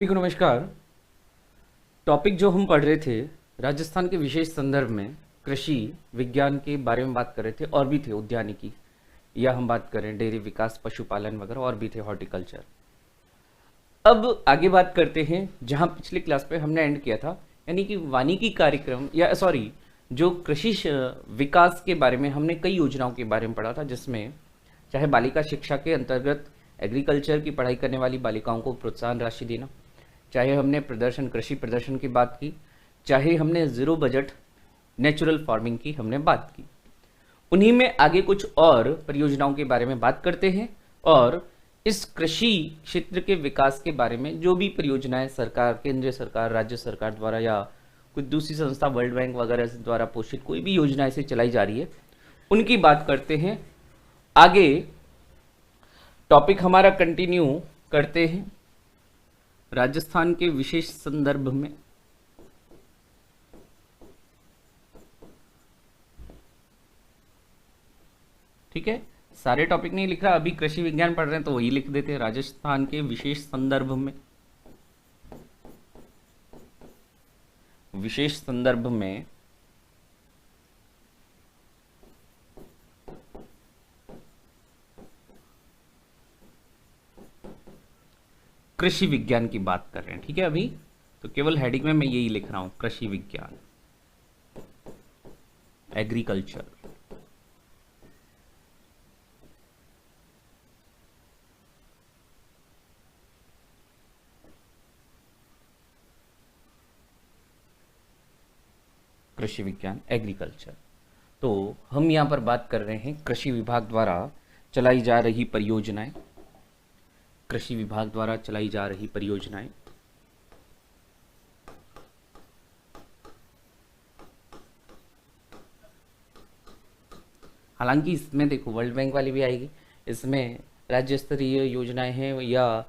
सभी को नमस्कार। टॉपिक जो हम पढ़ रहे थे राजस्थान के विशेष संदर्भ में कृषि विज्ञान के बारे में बात कर रहे थे, और भी थे उद्यानिकी, या हम बात करें डेयरी विकास, पशुपालन वगैरह, और भी थे हॉर्टिकल्चर। अब आगे बात करते हैं जहां पिछली क्लास पे हमने एंड किया था, यानी कि वानिकी कार्यक्रम, या सॉरी, जो कृषि विकास के बारे में हमने कई योजनाओं के बारे में पढ़ा था, जिसमें चाहे बालिका शिक्षा के अंतर्गत एग्रीकल्चर की पढ़ाई करने वाली बालिकाओं को प्रोत्साहन राशि देना, चाहे हमने प्रदर्शन कृषि प्रदर्शन की बात की, चाहे हमने जीरो बजट नेचुरल फार्मिंग की हमने बात की। उन्हीं में आगे कुछ और परियोजनाओं के बारे में बात करते हैं, और इस कृषि क्षेत्र के विकास के बारे में जो भी परियोजनाएं सरकार, केंद्रीय सरकार, राज्य सरकार द्वारा या कुछ दूसरी संस्था, वर्ल्ड बैंक वगैरह द्वारा पोषित कोई भी योजना ऐसे चलाई जा रही है, उनकी बात करते हैं। आगे टॉपिक हमारा कंटिन्यू करते हैं राजस्थान के विशेष संदर्भ में। ठीक है, सारे टॉपिक नहीं लिख रहा, अभी कृषि विज्ञान पढ़ रहे हैं तो वही लिख देते हैं, राजस्थान के विशेष संदर्भ में। विशेष संदर्भ में कृषि विज्ञान की बात कर रहे हैं। ठीक है, अभी तो केवल हेडिंग में मैं यही लिख रहा हूं, कृषि विज्ञान, एग्रीकल्चर। कृषि विज्ञान एग्रीकल्चर। तो हम यहां पर बात कर रहे हैं कृषि विभाग द्वारा चलाई जा रही परियोजनाएं, कृषि विभाग द्वारा चलाई जा रही परियोजनाएं। हालांकि इसमें देखो वर्ल्ड बैंक वाली भी आएगी, इसमें राज्य स्तरीय योजनाएं हैं या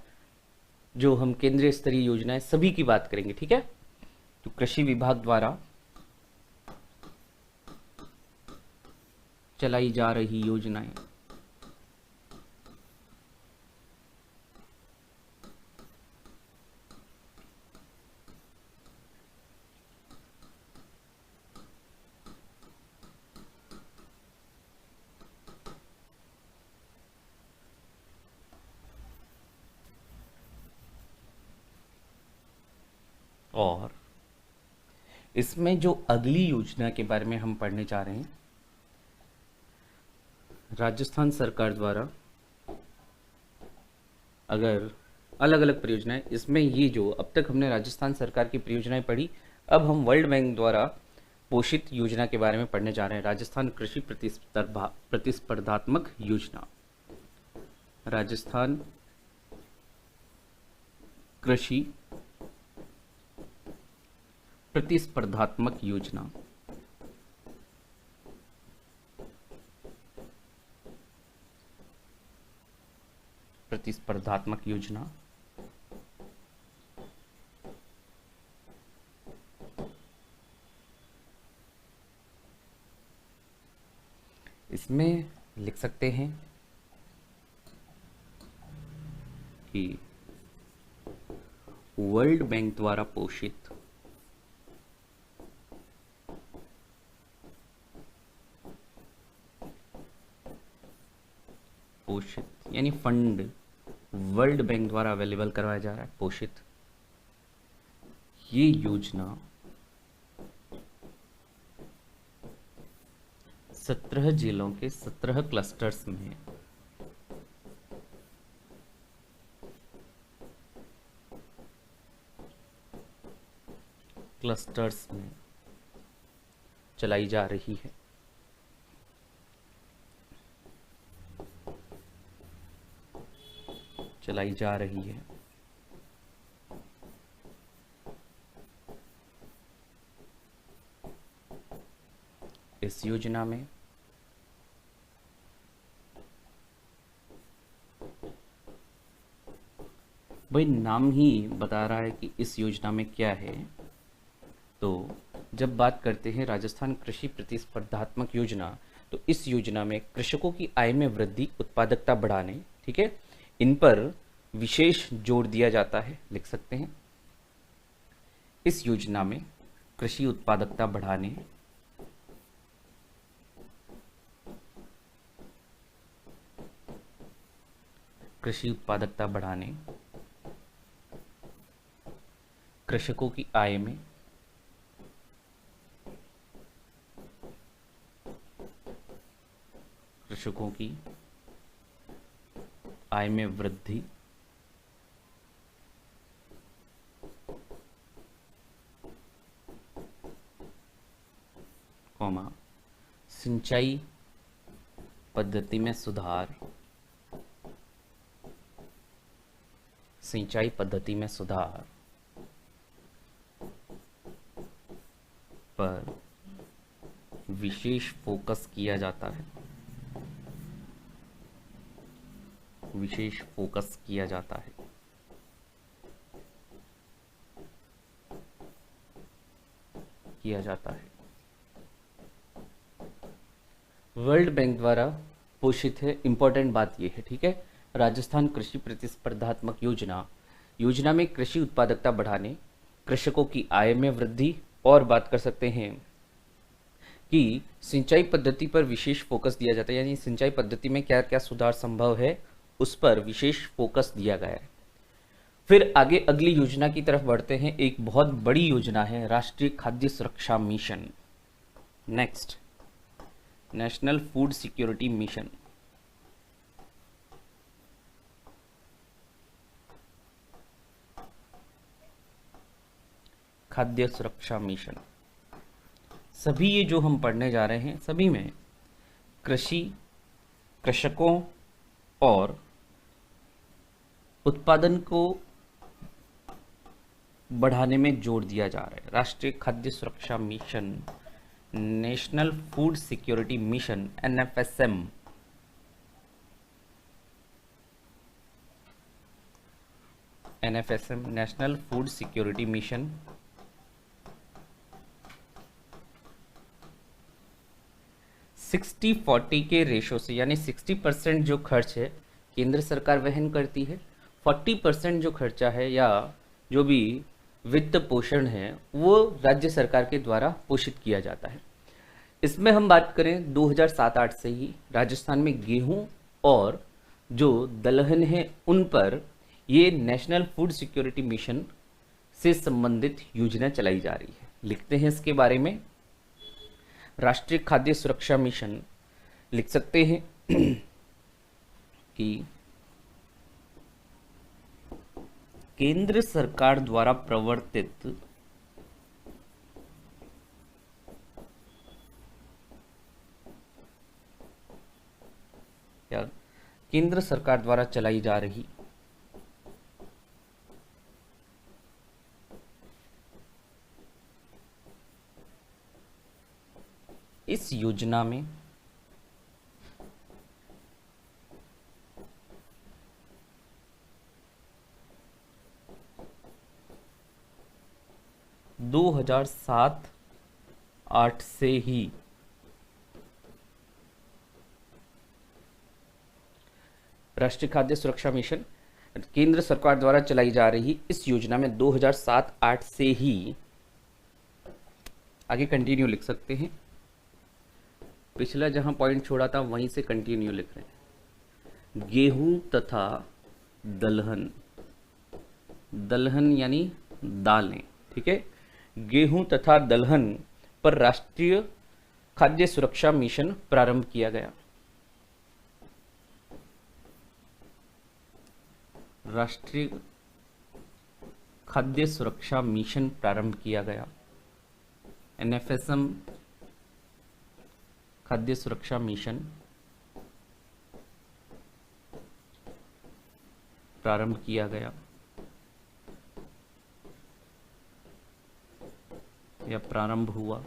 जो हम केंद्रीय स्तरीय योजनाएं, सभी की बात करेंगे। ठीक है, तो कृषि विभाग द्वारा चलाई जा रही योजनाएं, और इसमें जो अगली योजना के बारे में हम पढ़ने जा रहे हैं, राजस्थान सरकार द्वारा अगर अलग अलग परियोजनाएं, इसमें ये जो अब तक हमने राजस्थान सरकार की परियोजनाएं पढ़ी, अब हम वर्ल्ड बैंक द्वारा पोषित योजना के बारे में पढ़ने जा रहे हैं, राजस्थान कृषि प्रतिस्पर्धात्मक योजना। राजस्थान कृषि प्रतिस्पर्धात्मक योजना। प्रतिस्पर्धात्मक योजना इसमें लिख सकते हैं कि वर्ल्ड बैंक द्वारा पोषित यानी फंड वर्ल्ड बैंक द्वारा अवेलेबल करवाया जा रहा है, पोषित। ये योजना 17 जिलों के 17 क्लस्टर्स में चलाई जा रही है। चलाई जा रही है। इस योजना में भाई नाम ही बता रहा है कि इस योजना में क्या है। तो जब बात करते हैं राजस्थान कृषि प्रतिस्पर्धात्मक योजना, तो इस योजना में कृषकों की आय में वृद्धि, उत्पादकता बढ़ाने, ठीक है, इन पर विशेष जोर दिया जाता है, लिख सकते हैं। इस योजना में कृषि उत्पादकता बढ़ाने, कृषि उत्पादकता बढ़ाने, कृषकों की आय में वृद्धि, कॉमा सिंचाई पद्धति में सुधार, पर विशेष फोकस किया जाता है, वर्ल्ड बैंक द्वारा पोषित है। इंपॉर्टेंट बात यह है, ठीक है। राजस्थान कृषि प्रतिस्पर्धात्मक योजना में कृषि उत्पादकता बढ़ाने, कृषकों की आय में वृद्धि, और बात कर सकते हैं कि सिंचाई पद्धति पर विशेष फोकस दिया जाता है, यानी सिंचाई पद्धति में क्या क्या सुधार संभव है उस पर विशेष फोकस दिया गया है। फिर आगे अगली योजना की तरफ बढ़ते हैं। एक बहुत बड़ी योजना है राष्ट्रीय खाद्य सुरक्षा mission. Next, national food security mission. खाद्य सुरक्षा मिशन, सभी ये जो हम पढ़ने जा रहे हैं सभी में कृषि, कृषकों और उत्पादन को बढ़ाने में जोर दिया जा रहा है। राष्ट्रीय खाद्य सुरक्षा mission, national food security mission, NFSM, national food security mission 60-40 के रेशो से, यानी 60% जो खर्च है केंद्र सरकार वहन करती है, 40% जो खर्चा है या जो भी वित्त पोषण है वो राज्य सरकार के द्वारा पोषित किया जाता है। इसमें हम बात करें 2007-8 से ही राजस्थान में गेहूं और जो दलहन है उन पर ये नेशनल फूड सिक्योरिटी मिशन से संबंधित योजना चलाई जा रही है। लिखते हैं इसके बारे में। राष्ट्रीय खाद्य सुरक्षा मिशन लिख सकते हैं कि केंद्र सरकार द्वारा प्रवर्तित या केंद्र सरकार द्वारा चलाई जा रही इस योजना में दो 2007-8 से ही राष्ट्रीय खाद्य सुरक्षा मिशन केंद्र सरकार द्वारा चलाई जा रही इस योजना में 2007-8 से ही, आगे कंटिन्यू लिख सकते हैं। पिछला जहां पॉइंट छोड़ा था वहीं से कंटिन्यू लिख रहे हैं। गेहूं तथा दलहन, दलहन यानी दालें, ठीक है। गेहूं तथा दलहन पर राष्ट्रीय खाद्य सुरक्षा मिशन प्रारंभ किया गया। राष्ट्रीय खाद्य सुरक्षा मिशन प्रारंभ किया गया। NFSM खाद्य सुरक्षा मिशन प्रारंभ किया गया या प्रारंभ हुआ।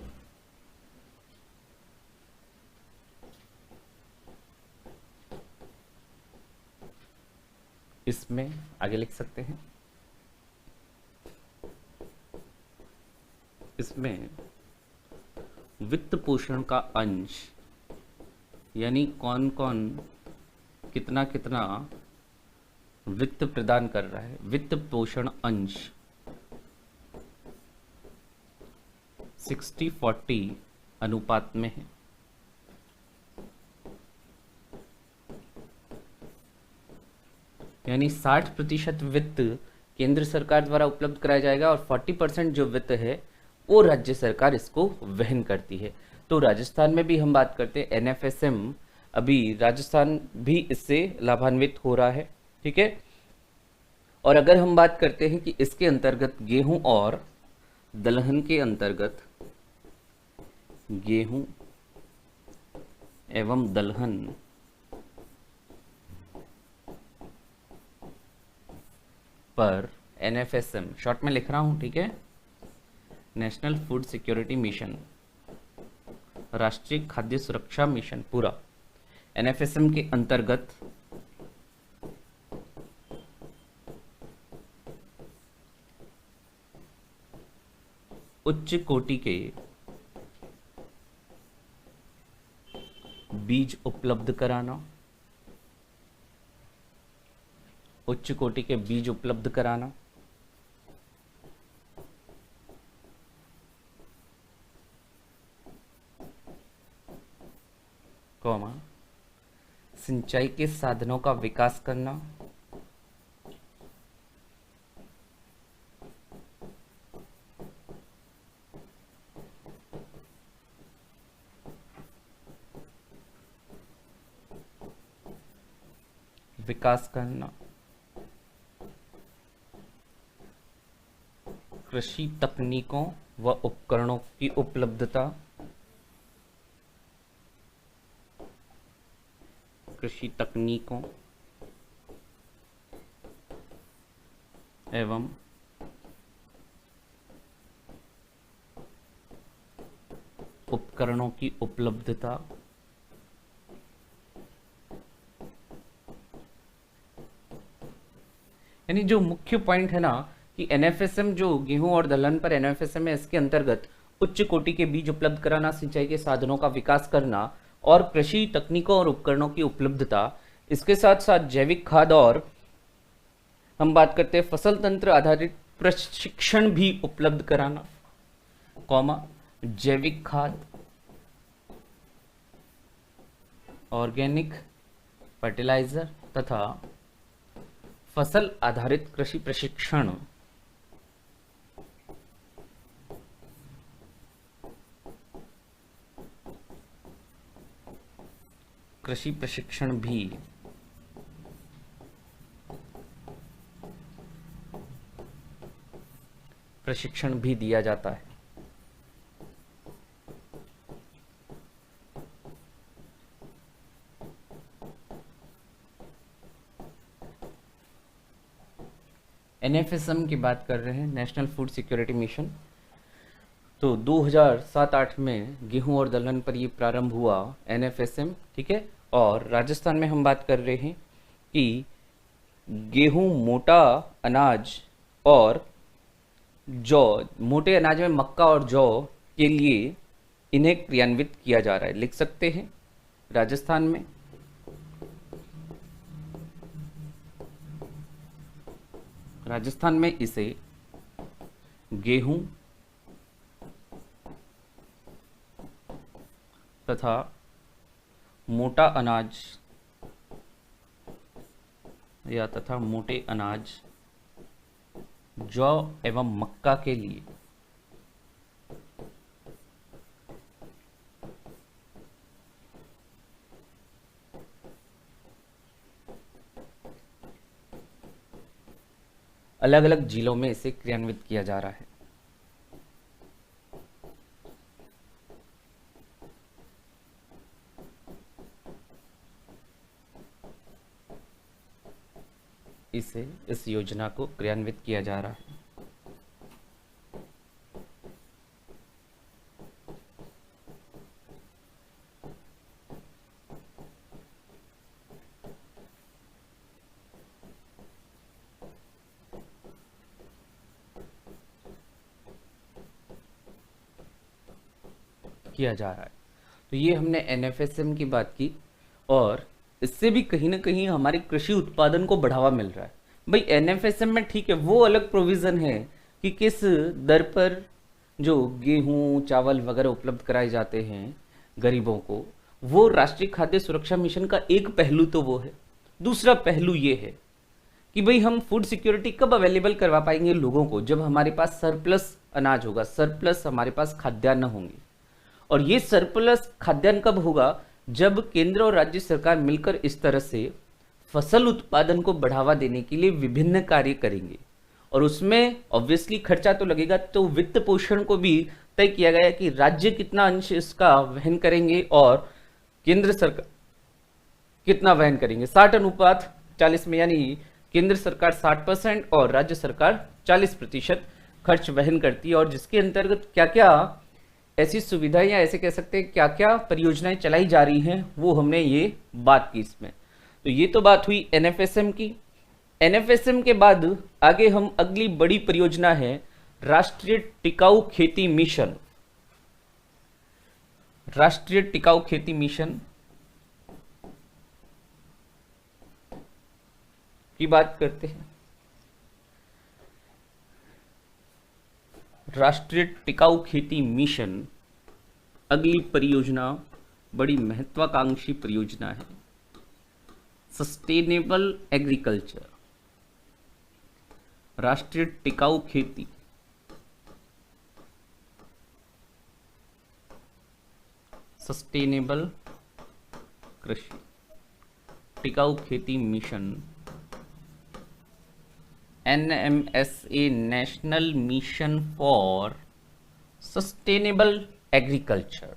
इसमें आगे लिख सकते हैं, इसमें वित्त पोषण का अंश, यानी कौन कौन कितना कितना वित्त प्रदान कर रहा है, वित्त पोषण अंश 60-40 अनुपात में है। यानी 60% वित्त केंद्र सरकार द्वारा उपलब्ध कराया जाएगा और 40% जो वित्त है वो राज्य सरकार इसको वहन करती है। तो राजस्थान में भी हम बात करते हैं एनएफएसएम, अभी राजस्थान भी इससे लाभान्वित हो रहा है, ठीक है। और अगर हम बात करते हैं कि इसके अंतर्गत गेहूं और दलहन के अंतर्गत, गेहूं एवं दलहन पर एनएफएसएम, शॉर्ट में लिख रहा हूं, ठीक है, नेशनल फूड सिक्योरिटी मिशन, राष्ट्रीय खाद्य सुरक्षा मिशन पूरा, एनएफएसएम के अंतर्गत उच्च कोटि के बीज उपलब्ध कराना, उच्च कोटि के बीज उपलब्ध कराना, कॉमा, सिंचाई के साधनों का विकास करना, कृषि तकनीकों व उपकरणों की उपलब्धता, कृषि तकनीकों एवं उपकरणों की उपलब्धता, यानी जो मुख्य पॉइंट है ना कि एनएफएसएम जो गेहूं और दलहन पर एनएफएसएम है, इसके अंतर्गत उच्च कोटि के बीज उपलब्ध कराना, सिंचाई के साधनों का विकास करना और कृषि तकनीकों और उपकरणों की उपलब्धता, इसके साथ साथ जैविक खाद और हम बात करते हैं फसल तंत्र आधारित प्रशिक्षण भी उपलब्ध कराना, कॉमा, जैविक खाद, ऑर्गेनिक फर्टिलाइजर तथा फसल आधारित कृषि प्रशिक्षण, कृषि प्रशिक्षण भी दिया जाता है। एनएफएसएम की बात कर रहे हैं, नेशनल फूड सिक्योरिटी मिशन, तो 2007-8 में गेहूं और दलहन पर ये प्रारंभ हुआ एनएफएसएम, ठीक है। और राजस्थान में हम बात कर रहे हैं कि गेहूं, मोटा अनाज और जौ, मोटे अनाज में मक्का और जौ के लिए इन्हें क्रियान्वित किया जा रहा है, लिख सकते हैं राजस्थान में। राजस्थान में इसे गेहूं तथा मोटा अनाज या तथा मोटे अनाज, जौ एवं मक्का के लिए अलग अलग जिलों में इसे क्रियान्वित किया जा रहा है। इस योजना को क्रियान्वित किया जा रहा है। तो ये हमने एनएफएसएम की बात की और इससे भी कहीं ना कहीं हमारे कृषि उत्पादन को बढ़ावा मिल रहा है। भाई एनएफएसएम में ठीक है, वो अलग प्रोविजन है कि किस दर पर जो गेहूं चावल वगैरह उपलब्ध कराए जाते हैं गरीबों को, वो राष्ट्रीय खाद्य सुरक्षा मिशन का एक पहलू तो वो है। दूसरा पहलू ये है कि भाई हम फूड सिक्योरिटी कब अवेलेबल करवा पाएंगे लोगों को, जब हमारे पास सरप्लस अनाज होगा, सरप्लस हमारे पास खाद्यान्न होंगे। और ये सरप्लस खाद्यान्न कब होगा, जब केंद्र और राज्य सरकार मिलकर इस तरह से फसल उत्पादन को बढ़ावा देने के लिए विभिन्न कार्य करेंगे। और उसमें ऑब्वियसली खर्चा तो लगेगा, तो वित्त पोषण को भी तय किया गया है कि राज्य कितना अंश इसका वहन करेंगे और केंद्र सरकार कितना वहन करेंगे। 60:40 में, यानी केंद्र सरकार 60% और राज्य सरकार 40% खर्च वहन करती है। और जिसके अंतर्गत क्या क्या ऐसी सुविधाएं या ऐसे कह सकते हैं क्या क्या परियोजनाएं चलाई जा रही हैं, वो हमने ये बात की इसमें। तो ये तो बात हुई एनएफएसएम की। एनएफएसएम के बाद आगे हम अगली बड़ी परियोजना है राष्ट्रीय टिकाऊ खेती मिशन। राष्ट्रीय टिकाऊ खेती मिशन की बात करते हैं। राष्ट्रीय टिकाऊ खेती मिशन अगली परियोजना बड़ी महत्वाकांक्षी परियोजना है, सस्टेनेबल एग्रीकल्चर। राष्ट्रीय टिकाऊ खेती, सस्टेनेबल कृषि टिकाऊ खेती mission, NMSA, national mission for sustainable agriculture.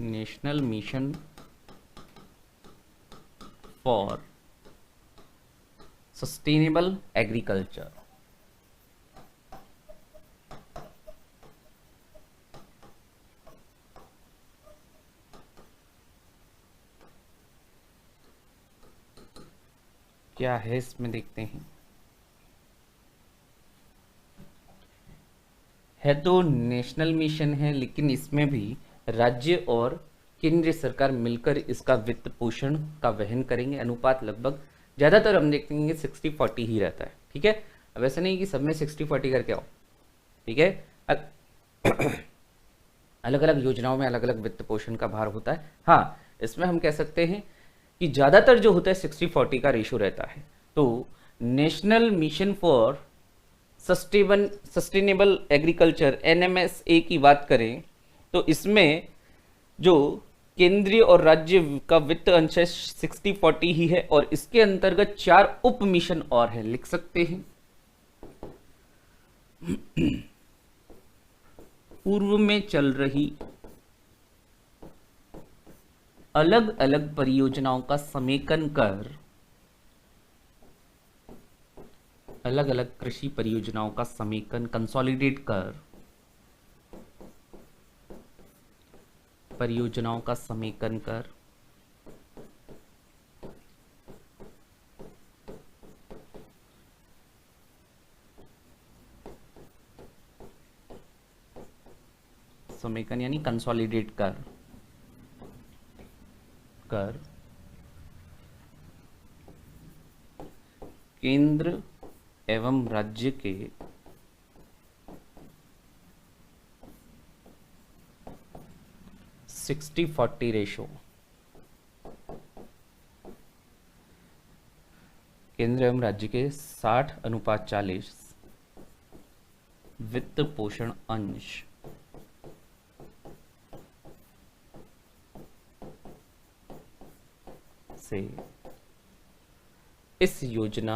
National mission for sustainable agriculture. क्या है इसमें देखते हैं। है तो नेशनल मिशन है, लेकिन इसमें भी राज्य और केंद्रीय सरकार मिलकर इसका वित्त पोषण का वहन करेंगे। अनुपात लगभग ज्यादातर हम देखेंगे 60-40 ही रहता है, ठीक है। अब ऐसा नहीं कि सब में 60-40 करके आओ, ठीक है। अलग अलग योजनाओं में अलग अलग वित्त पोषण का भार होता है। हाँ, इसमें हम कह सकते हैं कि ज्यादातर जो होता है 60-40 का रेशो रहता है। तो national mission for sustainable agriculture, एनएमएसए की बात करें तो इसमें जो केंद्रीय और राज्य का वित्त अंश 60-40 ही है। और इसके अंतर्गत 4 उप मिशन और है, लिख सकते हैं। पूर्व में चल रही अलग अलग परियोजनाओं का समेकन कर, अलग अलग कृषि परियोजनाओं का समेकन कंसोलिडेट कर, परियोजनाओं का समेकन कर समेकन यानी कंसोलिडेट कर केंद्र एवं राज्य के सिक्सटी 40 रेशो, केंद्र एवं राज्य के 60:40 वित्त पोषण अंश से इस योजना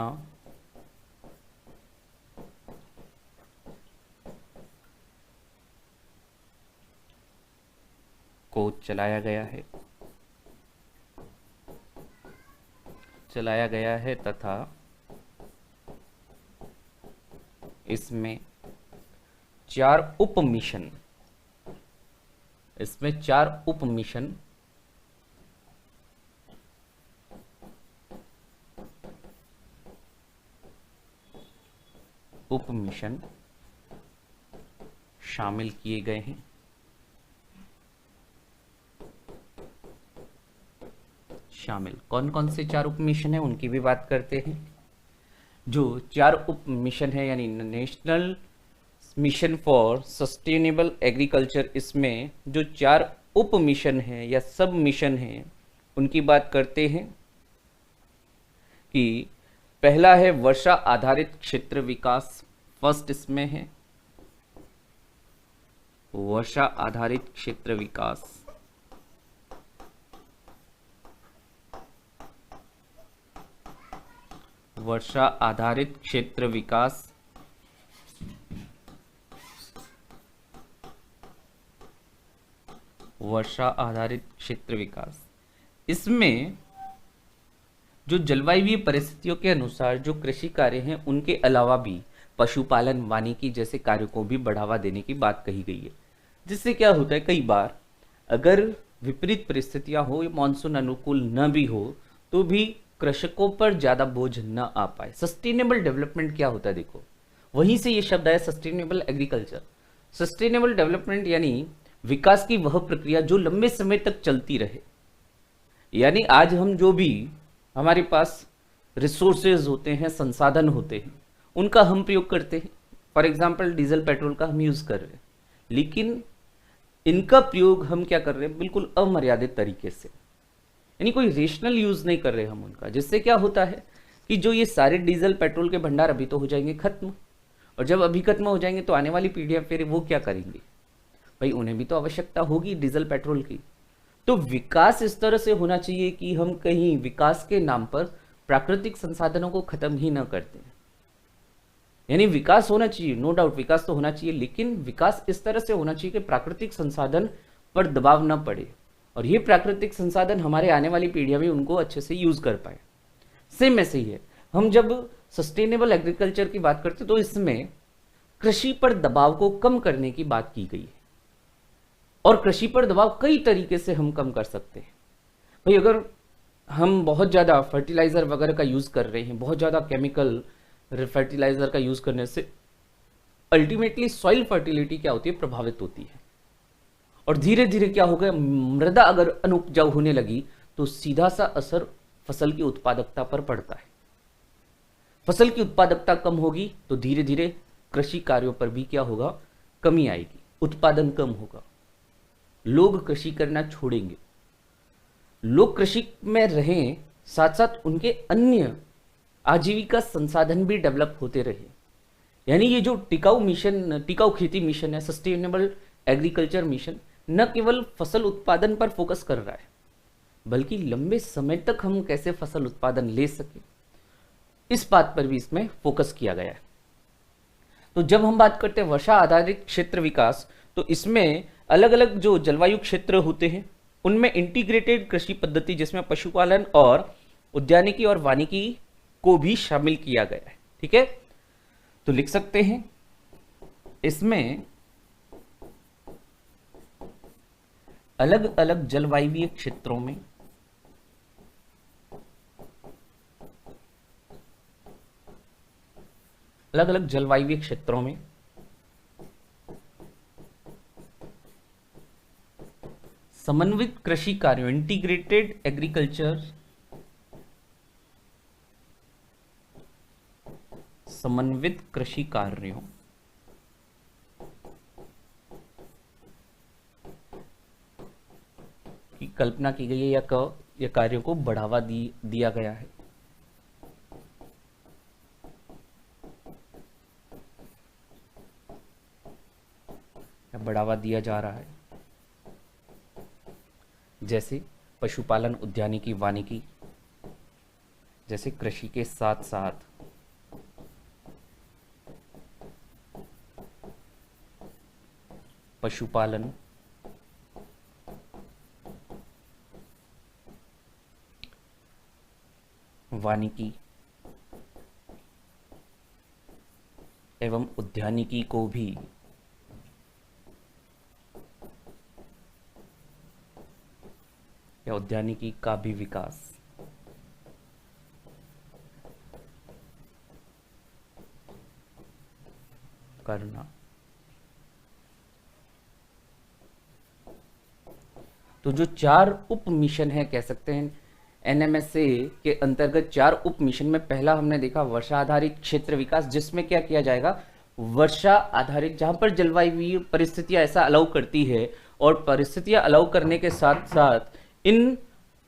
को चलाया गया है तथा इसमें 4 उप मिशन, उप मिशन शामिल किए गए हैं। शामिल। कौन कौन से 4 उप मिशन है उनकी भी बात करते हैं। जो 4 उप मिशन है यानी national mission for sustainable agriculture, इसमें जो 4 उप मिशन है या सब मिशन है उनकी बात करते हैं। कि पहला है वर्षा आधारित क्षेत्र विकास, फर्स्ट इसमें है वर्षा आधारित क्षेत्र विकास। वर्षा आधारित क्षेत्र विकास, वर्षा आधारित क्षेत्र विकास। इसमें जो जलवायु परिस्थितियों के अनुसार जो कृषि कार्य हैं उनके अलावा भी पशुपालन, वानिकी जैसे कार्यों को भी बढ़ावा देने की बात कही गई है। जिससे क्या होता है, कई बार अगर विपरीत परिस्थितियां हो या मानसून अनुकूल न भी हो तो भी कृषकों पर ज्यादा बोझ न आ पाए। सस्टेनेबल डेवलपमेंट क्या होता है, देखो वहीं से ये शब्द आया सस्टेनेबल एग्रीकल्चर। सस्टेनेबल डेवलपमेंट यानी विकास की वह प्रक्रिया जो लंबे समय तक चलती रहे। यानी आज हम जो भी हमारे पास रिसोर्सेज होते हैं, संसाधन होते हैं, उनका हम प्रयोग करते हैं। फॉर एग्जाम्पल डीजल पेट्रोल का हम यूज़ कर रहे हैं, लेकिन इनका प्रयोग हम क्या कर रहे हैं, बिल्कुल अमर्यादित तरीके से, यानी कोई रेशनल यूज़ नहीं कर रहे हम उनका। जिससे क्या होता है कि जो ये सारे डीजल पेट्रोल के भंडार अभी तो हो जाएंगे खत्म, और जब अभी खत्म हो जाएंगे तो आने वाली पीढ़ियाँ फिर वो क्या करेंगी, भाई उन्हें भी तो आवश्यकता होगी डीजल पेट्रोल की। तो विकास इस तरह से होना चाहिए कि हम कहीं विकास के नाम पर प्राकृतिक संसाधनों को खत्म ही ना करते हैं। यानी विकास होना चाहिए, नो डाउट विकास तो होना चाहिए, लेकिन विकास इस तरह से होना चाहिए कि प्राकृतिक संसाधन पर दबाव न पड़े और ये प्राकृतिक संसाधन हमारे आने वाली पीढ़ियां भी उनको अच्छे से यूज कर पाए। सेम ऐसे ही है, हम जब सस्टेनेबल एग्रीकल्चर की बात करते तो इसमें कृषि पर दबाव को कम करने की बात की गई है। और कृषि पर दबाव कई तरीके से हम कम कर सकते हैं। भाई अगर हम बहुत ज़्यादा फर्टिलाइज़र वगैरह का यूज़ कर रहे हैं, बहुत ज़्यादा केमिकल फर्टिलाइज़र का यूज़ करने से अल्टीमेटली सॉइल फर्टिलिटी क्या होती है, प्रभावित होती है। और धीरे धीरे क्या होगा, मृदा अगर अनुपजाऊ होने लगी तो सीधा सा असर फसल की उत्पादकता पर पड़ता है। फसल की उत्पादकता कम होगी तो धीरे धीरे कृषि कार्यों पर भी क्या होगा, कमी आएगी, उत्पादन कम होगा, लोग कृषि करना छोड़ेंगे। लोग कृषि में रहें, साथ साथ उनके अन्य आजीविका संसाधन भी डेवलप होते रहे। यानी ये जो टिकाऊ मिशन, टिकाऊ खेती मिशन है, सस्टेनेबल एग्रीकल्चर मिशन, न केवल फसल उत्पादन पर फोकस कर रहा है बल्कि लंबे समय तक हम कैसे फसल उत्पादन ले सके, इस बात पर भी इसमें फोकस किया गया है। तो जब हम बात करते हैं वर्षा आधारित क्षेत्र विकास, तो इसमें अलग अलग जो जलवायु क्षेत्र होते हैं उनमें इंटीग्रेटेड कृषि पद्धति जिसमें पशुपालन और उद्यानिकी और वानिकी को भी शामिल किया गया है। ठीक है, तो लिख सकते हैं इसमें अलग अलग जलवायु क्षेत्रों में अलग अलग जलवायु क्षेत्रों में समन्वित कृषि कार्यों, इंटीग्रेटेड एग्रीकल्चर, समन्वित कृषि कार्यों की कल्पना की गई है या कार्यों को बढ़ावा दिया गया है। या बढ़ावा दिया जा रहा है, जैसे पशुपालन, उद्यानिकी, वानिकी जैसे कृषि के साथ साथ पशुपालन, वानिकी एवं उद्यानिकी को भी या उद्यानिकी का भी विकास करना। तो जो 4 उप मिशन है, कह सकते हैं एनएमएसए के अंतर्गत 4 उप मिशन में पहला हमने देखा वर्षा आधारित क्षेत्र विकास, जिसमें क्या किया जाएगा, वर्षा आधारित, जहां पर जलवायु परिस्थितियां ऐसा अलाउ करती है और परिस्थितियां अलाउ करने के साथ साथ इन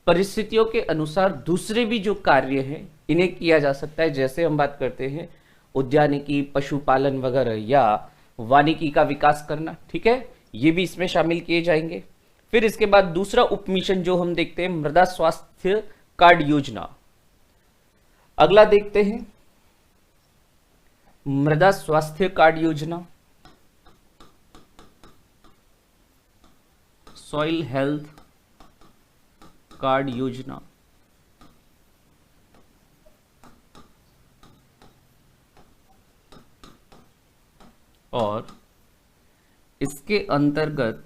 परिस्थितियों के अनुसार दूसरे भी जो कार्य हैं इन्हें किया जा सकता है। जैसे हम बात करते हैं उद्यानिकी, पशुपालन वगैरह, या वानिकी का विकास करना, ठीक है, ये भी इसमें शामिल किए जाएंगे। फिर इसके बाद दूसरा उप मिशन जो हम देखते हैं मृदा स्वास्थ्य कार्ड योजना। अगला देखते हैं मृदा स्वास्थ्य कार्ड योजना, सॉइल हेल्थ कार्ड योजना। और इसके अंतर्गत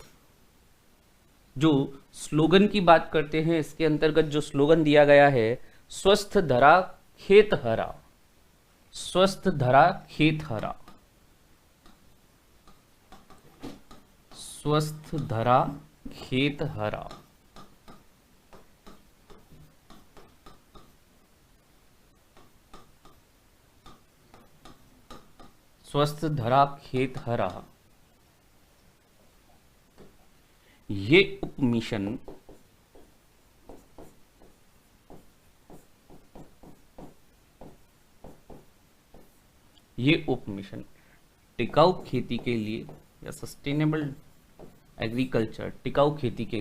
जो स्लोगन की बात करते हैं, इसके अंतर्गत जो स्लोगन दिया गया है, स्वस्थ धरा खेत हरा, स्वस्थ धरा खेत हरा, स्वस्थ धरा खेत हरा। स्वस्थ धरा खेत हरा, ये उप मिशन टिकाऊ खेती के लिए या सस्टेनेबल एग्रीकल्चर, टिकाऊ खेती के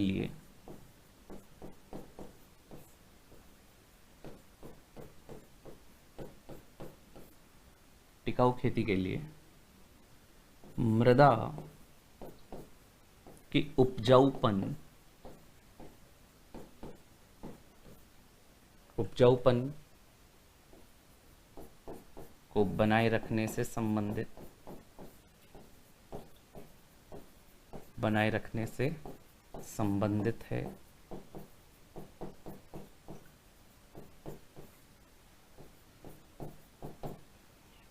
लिए मृदा के उपजाऊपन को बनाए रखने से संबंधित है।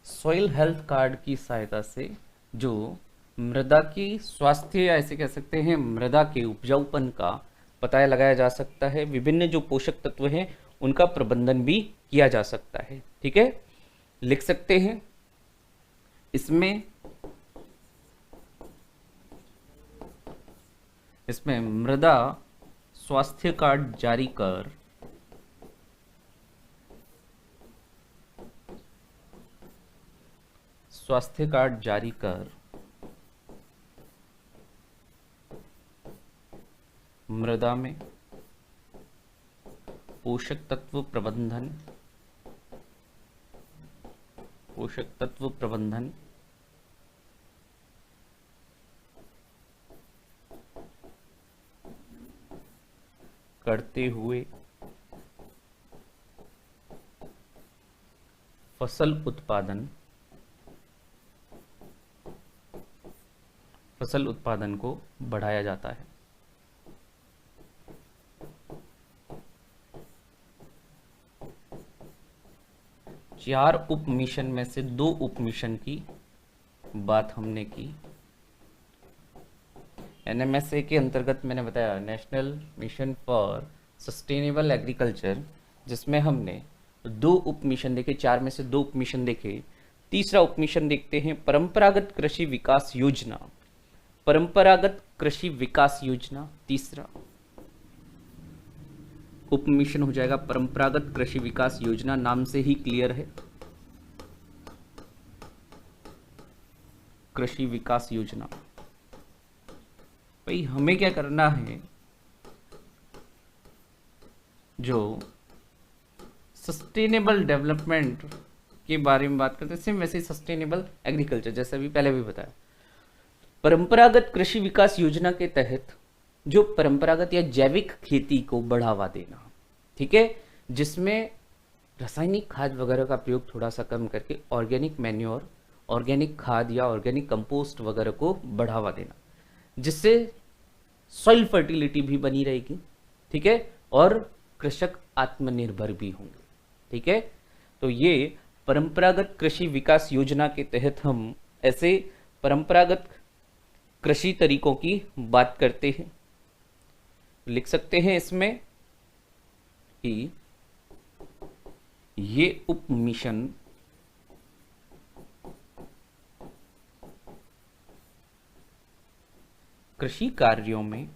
सॉइल हेल्थ कार्ड की सहायता से जो मृदा की स्वास्थ्य, या ऐसे कह सकते हैं मृदा के उपजाऊपन का पता लगाया जा सकता है। विभिन्न जो पोषक तत्व हैं उनका प्रबंधन भी किया जा सकता है, ठीक है। लिख सकते हैं इसमें मृदा स्वास्थ्य कार्ड जारी कर मृदा में पोषक तत्व प्रबंधन करते हुए फसल उत्पादन को बढ़ाया जाता है। चार उप मिशन में से 2 उप मिशन की बात हमने की। एनएमएसए के अंतर्गत मैंने बताया national mission for sustainable agriculture, जिसमें हमने 2 उप मिशन देखे, 4 में से 2 उप मिशन देखे। तीसरा उप मिशन देखते हैं परंपरागत कृषि विकास योजना। तीसरा उप मिशन हो जाएगा परंपरागत कृषि विकास योजना, नाम से ही क्लियर है, कृषि विकास योजना। भाई हमें क्या करना है, जो सस्टेनेबल डेवलपमेंट के बारे में बात करते हैं, सेम वैसे ही सस्टेनेबल एग्रीकल्चर, जैसे अभी पहले भी बताया। परंपरागत कृषि विकास योजना के तहत जो परंपरागत या जैविक खेती को बढ़ावा देना, ठीक है, जिसमें रासायनिक खाद वगैरह का प्रयोग थोड़ा सा कम करके ऑर्गेनिक मैन्योर, ऑर्गेनिक खाद या ऑर्गेनिक कंपोस्ट वगैरह को बढ़ावा देना, जिससे सॉइल फर्टिलिटी भी बनी रहेगी, ठीक है, और कृषक आत्मनिर्भर भी होंगे, ठीक है। तो ये परंपरागत कृषि विकास योजना के तहत हम ऐसे परंपरागत कृषि तरीकों की बात करते हैं। लिख सकते हैं इसमें कि ये उप मिशन कृषि कार्यों में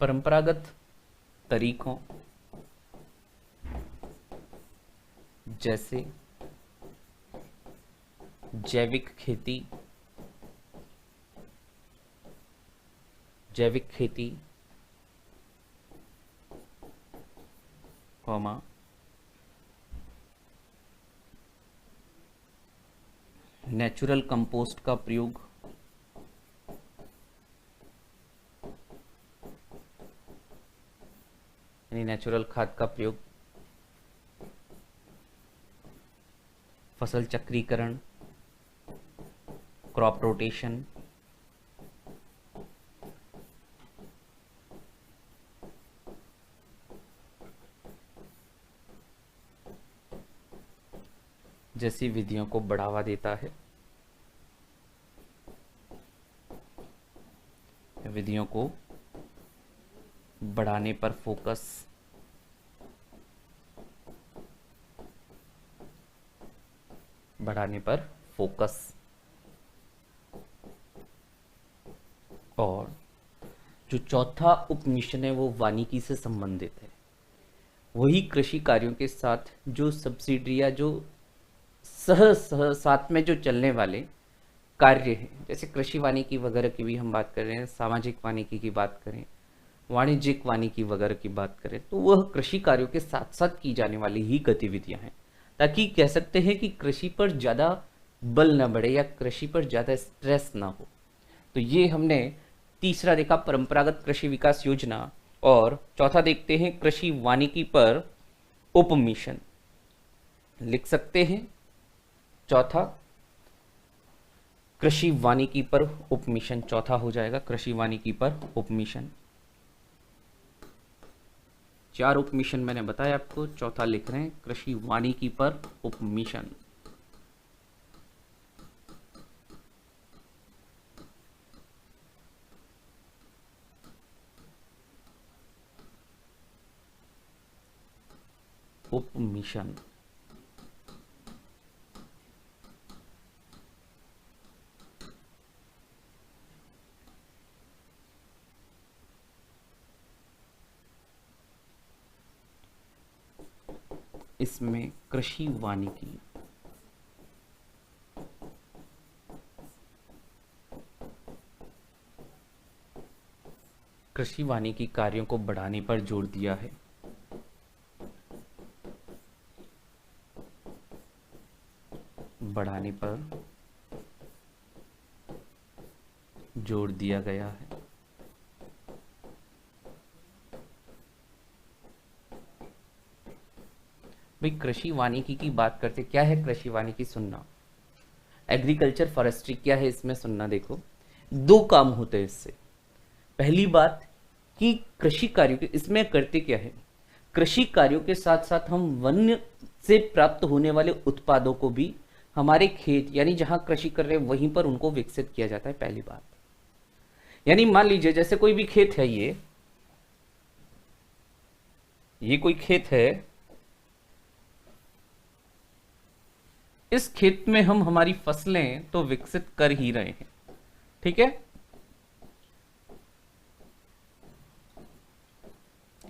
परंपरागत तरीकों जैसे जैविक खेती कॉमा नेचुरल कंपोस्ट का प्रयोग यानी नेचुरल खाद का प्रयोग, फसल चक्रीकरण, क्रॉप रोटेशन, जैसी विधियों को बढ़ावा देता है। विधियों को बढ़ाने पर फोकस और जो चौथा उपमिशन है वो वानिकी से संबंधित है। वही कृषि कार्यों के साथ जो सब्सिडी या जो साथ में जो चलने वाले कार्य हैं, जैसे कृषि वानिकी वगैरह की भी हम बात कर रहे हैं, सामाजिक वानिकी की बात करें, वाणिज्यिक वानिकी वगैरह की बात करें, तो वह कृषि कार्यों के साथ साथ की जाने वाली ही गतिविधियां हैं, ताकि कह सकते हैं कि कृषि पर ज़्यादा बल न बढ़े या कृषि पर ज़्यादा स्ट्रेस ना हो। तो ये हमने तीसरा देखा परंपरागत कृषि विकास योजना, और चौथा देखते हैं कृषि वानिकी पर उपमिशन। लिख सकते हैं चौथा कृषि वानिकी पर उपमिशन, चौथा हो जाएगा कृषि वानिकी पर उपमिशन। 4 उपमिशन मैंने बताया आपको, चौथा लिख रहे हैं कृषि वानिकी पर उपमिशन। उपमिशन इसमें कृषि वानिकी कार्यों को बढ़ाने पर जोर दिया है। बढ़ाने पर जोर दिया गया है। भाई कृषि वानिकी की बात करते, क्या है कृषि वानिकी सुनना, एग्रीकल्चर फॉरेस्ट्री क्या है इसमें सुनना। देखो 2 काम होते हैं इससे। पहली बात कि कृषि कार्यों के इसमें करते क्या है, कृषि कार्यों के साथ साथ हम वन्य से प्राप्त होने वाले उत्पादों को भी हमारे खेत यानी जहां कृषि कर रहे हैं वहीं पर उनको विकसित किया जाता है। पहली बात यानी मान लीजिए जैसे कोई भी खेत है, ये कोई खेत है, इस खेत में हम हमारी फसलें तो विकसित कर ही रहे हैं, ठीक है।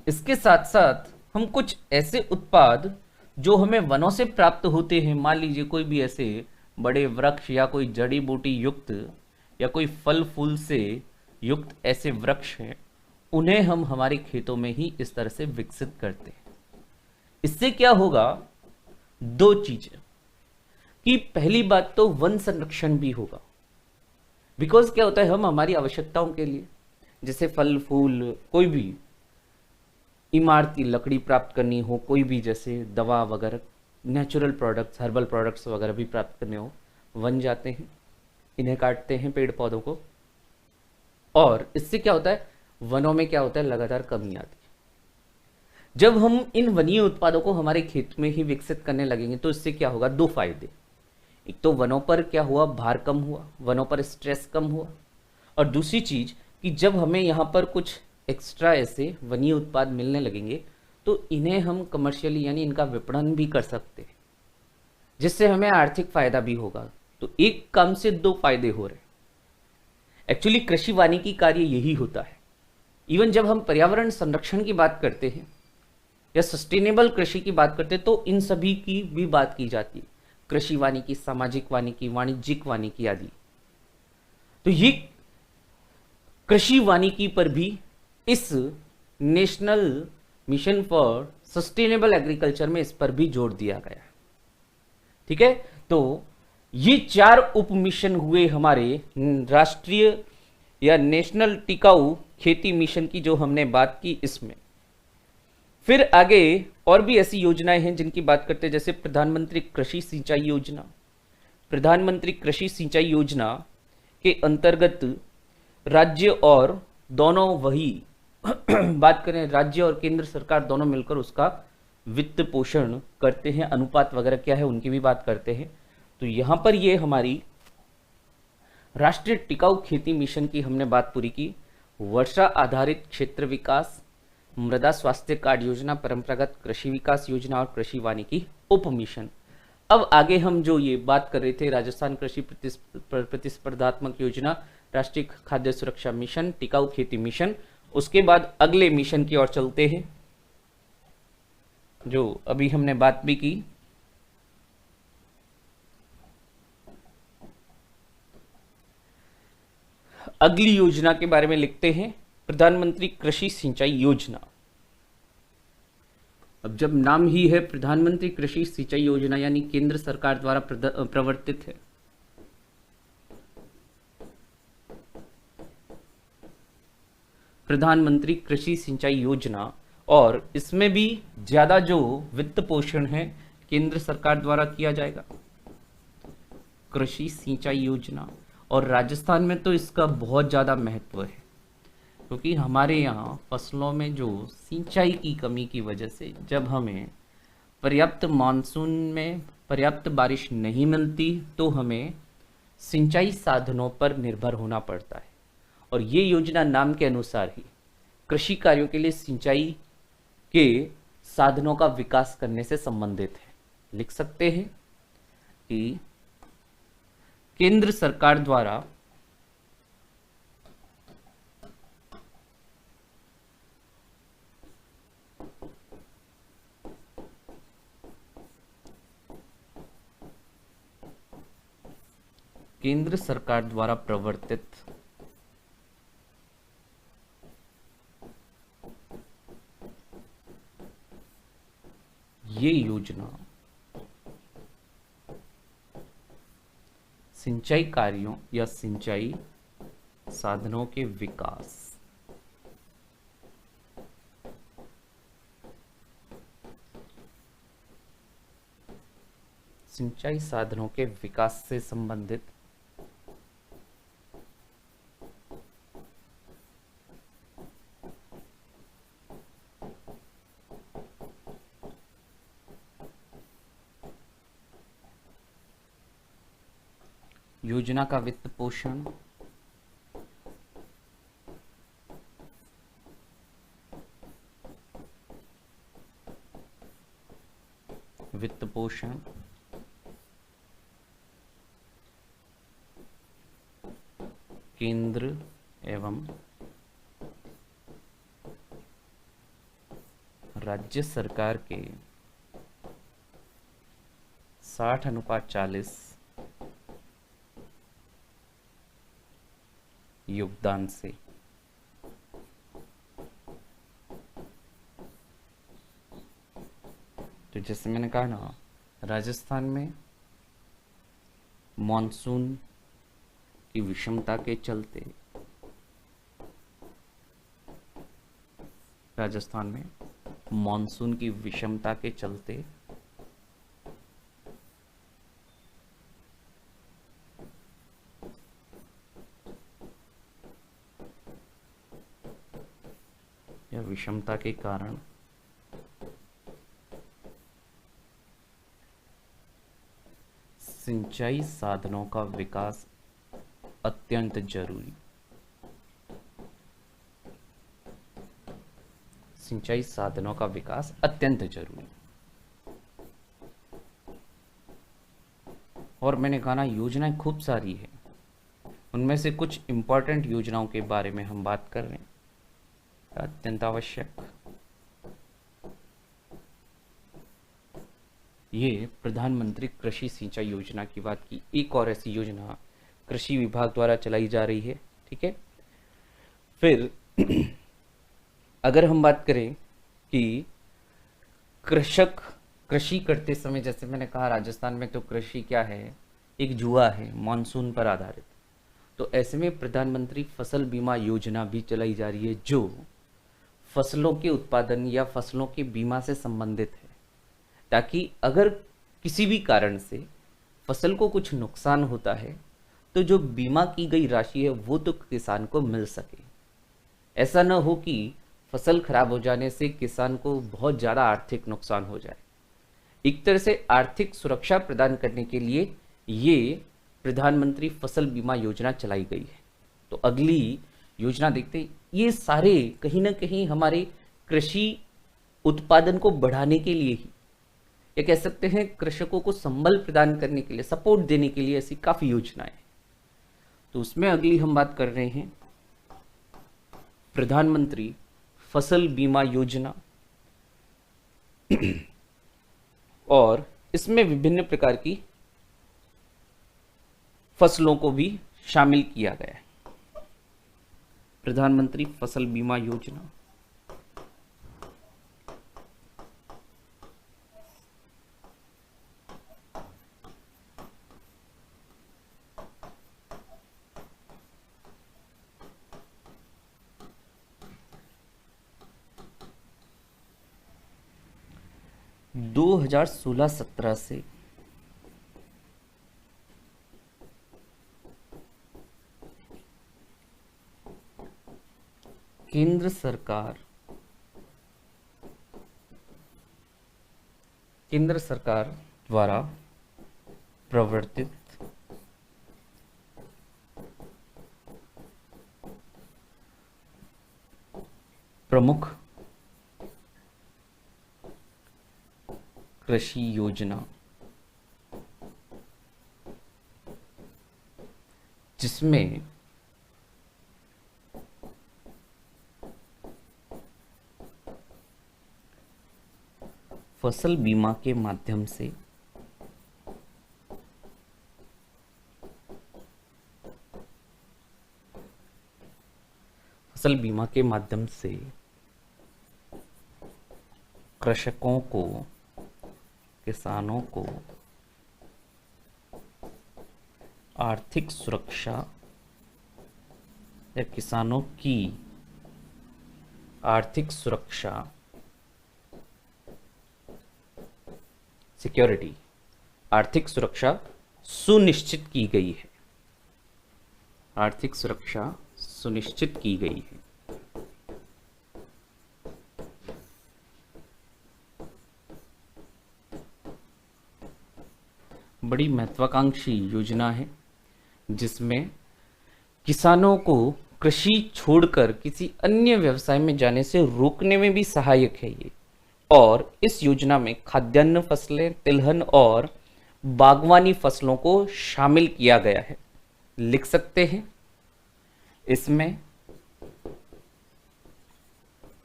इसके साथ साथ हम कुछ ऐसे उत्पाद जो हमें वनों से प्राप्त होते हैं, मान लीजिए कोई भी ऐसे बड़े वृक्ष या कोई जड़ी बूटी युक्त या कोई फल फूल से युक्त ऐसे वृक्ष हैं, उन्हें हम हमारे खेतों में ही इस तरह से विकसित करते हैं। इससे क्या होगा, 2 चीजें कि पहली बात तो वन संरक्षण भी होगा, बिकॉज क्या होता है हम हमारी आवश्यकताओं के लिए जैसे फल फूल कोई भी इमारती लकड़ी प्राप्त करनी हो, कोई भी जैसे दवा वगैरह नेचुरल प्रोडक्ट्स हर्बल प्रोडक्ट्स वगैरह भी प्राप्त करने हो, वन जाते हैं, इन्हें काटते हैं पेड़ पौधों को, और इससे क्या होता है वनों में क्या होता है लगातार कमी आती है। जब हम इन वनीय उत्पादों को हमारे खेत में ही विकसित करने लगेंगे तो इससे क्या होगा, दो फायदे। एक तो वनों पर क्या हुआ, भार कम हुआ, वनों पर स्ट्रेस कम हुआ। और दूसरी चीज कि जब हमें यहाँ पर कुछ एक्स्ट्रा ऐसे वनीय उत्पाद मिलने लगेंगे तो इन्हें हम कमर्शियली यानी इनका विपणन भी कर सकते हैं, जिससे हमें आर्थिक फायदा भी होगा। तो एक काम से दो फायदे हो रहे हैं। एक्चुअली कृषि वानिकी कार्य यही होता है। इवन जब हम पर्यावरण संरक्षण की बात करते हैं या सस्टेनेबल कृषि की बात करते हैं तो इन सभी की भी बात की जाती है। कृषि वानिकी, सामाजिक वानिकी, वाणिज्यिक वानिकी आदि। तो ये कृषि वानिकी पर भी इस national mission for sustainable agriculture में इस पर भी जोर दिया गया है। ठीक है, तो ये 4 उप मिशन हुए हमारे राष्ट्रीय या नेशनल टिकाऊ खेती मिशन की जो हमने बात की इसमें। फिर आगे और भी ऐसी योजनाएं हैं जिनकी बात करते हैं, जैसे प्रधानमंत्री कृषि सिंचाई योजना। प्रधानमंत्री कृषि सिंचाई योजना के अंतर्गत राज्य और दोनों वही बात करें, राज्य और केंद्र सरकार दोनों मिलकर उसका वित्त पोषण करते हैं। अनुपात वगैरह क्या है उनकी भी बात करते हैं। तो यहां पर ये हमारी राष्ट्रीय टिकाऊ खेती मिशन की हमने बात पूरी की। वर्षा आधारित क्षेत्र विकास, मृदा स्वास्थ्य कार्ड योजना, परंपरागत कृषि विकास योजना और कृषि वानिकी उप मिशन। अब आगे हम जो ये बात कर रहे थे, राजस्थान कृषि प्रतिस्पर्धात्मक योजना, राष्ट्रीय खाद्य सुरक्षा मिशन, टिकाऊ खेती मिशन, उसके बाद अगले मिशन की ओर चलते हैं जो अभी हमने बात भी की। अगली योजना के बारे में लिखते हैं, प्रधानमंत्री कृषि सिंचाई योजना। अब जब नाम ही है प्रधानमंत्री कृषि सिंचाई योजना यानी केंद्र सरकार द्वारा प्रवर्तित है। प्रधानमंत्री कृषि सिंचाई योजना, और इसमें भी ज्यादा जो वित्त पोषण है केंद्र सरकार द्वारा किया जाएगा, कृषि सिंचाई योजना। और राजस्थान में तो इसका बहुत ज़्यादा महत्व है, क्योंकि हमारे यहाँ फसलों में जो सिंचाई की कमी की वजह से जब हमें पर्याप्त मानसून में पर्याप्त बारिश नहीं मिलती तो हमें सिंचाई साधनों पर निर्भर होना पड़ता है। और ये योजना नाम के अनुसार ही कृषि कार्यों के लिए सिंचाई के साधनों का विकास करने से संबंधित है। लिख सकते हैं कि केंद्र सरकार द्वारा प्रवर्तित ये योजना सिंचाई कार्यों या सिंचाई साधनों के विकास, सिंचाई साधनों के विकास से संबंधित योजना का वित्त पोषण केंद्र एवं राज्य सरकार के 60:40 योगदान से। तो जैसे मैंने कहा ना, राजस्थान में मॉनसून की विषमता के चलते या विषमता के कारण सिंचाई साधनों का विकास अत्यंत जरूरी। सिंचाई साधनों का विकास अत्यंत जरूरी। और मैंने कहा ना, योजनाएं खूब सारी है, उनमें से कुछ इंपॉर्टेंट योजनाओं के बारे में हम बात कर रहे हैं। अत्यंत आवश्यक, ये प्रधानमंत्री कृषि सिंचाई योजना की बात की। एक और ऐसी योजना कृषि विभाग द्वारा चलाई जा रही है, ठीक है। फिर अगर हम बात करें कि कृषक कृषि करते समय, जैसे मैंने कहा राजस्थान में तो कृषि क्या है, एक जुआ है, मानसून पर आधारित। तो ऐसे में प्रधानमंत्री फसल बीमा योजना भी चलाई जा रही है, जो फसलों के उत्पादन या फसलों के बीमा से संबंधित है, ताकि अगर किसी भी कारण से फसल को कुछ नुकसान होता है तो जो बीमा की गई राशि है वो तो किसान को मिल सके। ऐसा न हो कि फसल खराब हो जाने से किसान को बहुत ज़्यादा आर्थिक नुकसान हो जाए। एक तरह से आर्थिक सुरक्षा प्रदान करने के लिए ये प्रधानमंत्री फसल बीमा योजना चलाई गई है। तो अगली योजना देखते हैं। ये सारे कहीं ना कहीं हमारे कृषि उत्पादन को बढ़ाने के लिए ही, या कह सकते हैं कृषकों को संबल प्रदान करने के लिए, सपोर्ट देने के लिए ऐसी काफ़ी योजनाएं। तो उसमें अगली हम बात कर रहे हैं प्रधानमंत्री फसल बीमा योजना। और इसमें विभिन्न प्रकार की फसलों को भी शामिल किया गया है। प्रधानमंत्री फसल बीमा योजना, दो 2016-17 से केंद्र सरकार द्वारा प्रवर्तित प्रमुख कृषि योजना, जिसमें फसल बीमा के माध्यम से कृषकों को, किसानों को आर्थिक सुरक्षा या किसानों की आर्थिक सुरक्षा, सिक्योरिटी, आर्थिक सुरक्षा सुनिश्चित की गई है। आर्थिक सुरक्षा सुनिश्चित की गई है। बड़ी महत्वाकांक्षी योजना है, जिसमें किसानों को कृषि छोड़कर किसी अन्य व्यवसाय में जाने से रोकने में भी सहायक है ये। और इस योजना में खाद्यान्न फसलें, तिलहन और बागवानी फसलों को शामिल किया गया है। लिख सकते हैं इसमें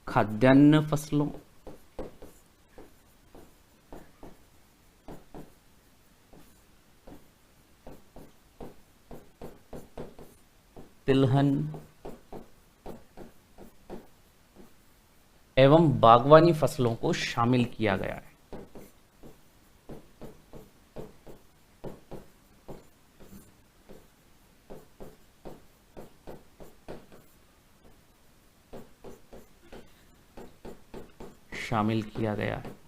खाद्यान्न फसलों, तिलहन एवं बागवानी फसलों को शामिल किया गया है। शामिल किया गया है।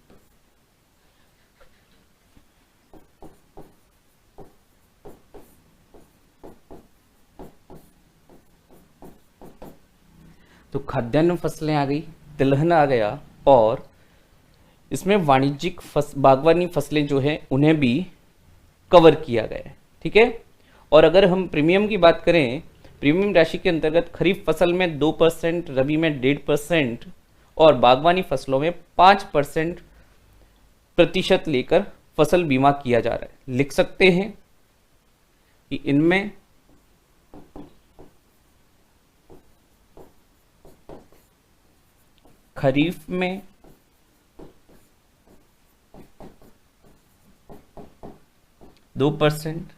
तो खाद्यान्न फसलें आ गई, तिलहन आ गया, और इसमें वाणिज्यिक बागवानी फसलें जो हैं उन्हें भी कवर किया गया है। ठीक है, और अगर हम प्रीमियम की बात करें, प्रीमियम राशि के अंतर्गत खरीफ फसल में 2%, रबी में 1.5% और बागवानी फसलों में 5% प्रतिशत लेकर फसल बीमा किया जा रहा है। लिख सकते हैं कि इनमें खरीफ में 2%,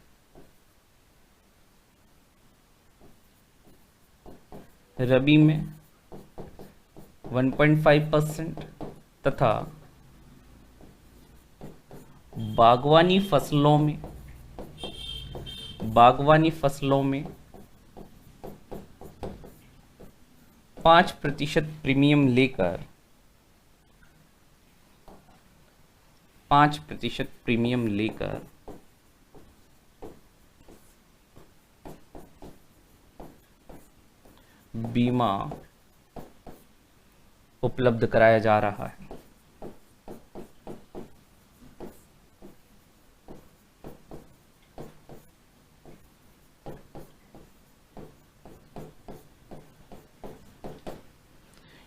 रबी में 1.5% तथा बागवानी फसलों में 5% प्रीमियम लेकर 5% प्रीमियम लेकर बीमा उपलब्ध कराया जा रहा है।